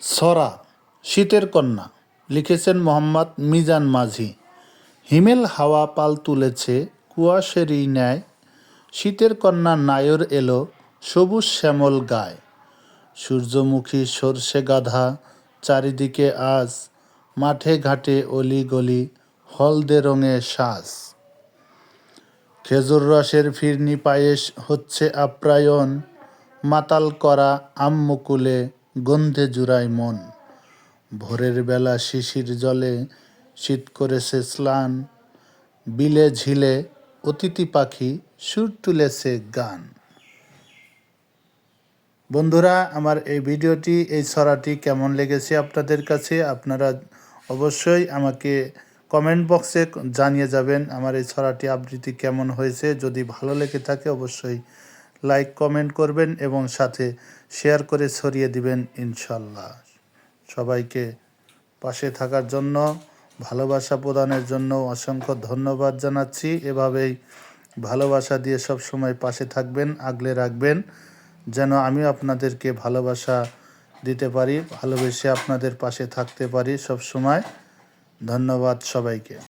ছড়া শীতের কন্যা লিখেছেন মোহাম্মদ মিজান মাঝি। হিমেল হাওয়া পাল তুলেছে কুয়াশেরই ন্যায়, শীতের কন্যা নায়র এলো সবুজ শ্যামল গায়। সূর্যমুখী সরষে গাধা চারিদিকে আজ, মাঠে ঘাটে অলি গলি হলদে রঙে সাজ। খেজুর রসের ফিরনি পায়েস হচ্ছে আপ্যায়ন, মাতাল করা আম মুকুলে গন্ধে জুড়ায় মন। ভোরের বেলা শিশির জলে শীত করেছে স্নান, বিলে ঝিলে অতিথি পাখি সুর তুলেছে গান। বন্ধুরা, আমার এই ভিডিওটি, এই ছড়াটি কেমন লেগেছে আপনাদের কাছে? আপনারা অবশ্যই আমাকে কমেন্ট বক্সে জানিয়ে যাবেন আমার এই ছড়াটি আবৃত্তি কেমন হয়েছে। যদি ভালো লেগে থাকে অবশ্যই লাইক কমেন্ট করবেন এবং সাথে শেয়ার করে ছড়িয়ে দিবেন ইনশাল্লাহ। সবাইকে পাশে থাকার জন্য, ভালোবাসা প্রদানের জন্য অসংখ্য ধন্যবাদ জানাচ্ছি। এভাবেই ভালোবাসা দিয়ে সব সময় পাশে থাকবেন, আগলে রাখবেন, যেন আমি আপনাদেরকে ভালোবাসা দিতে পারি, ভালোবেসে আপনাদের পাশে থাকতে পারি সব সময়। ধন্যবাদ সবাইকে।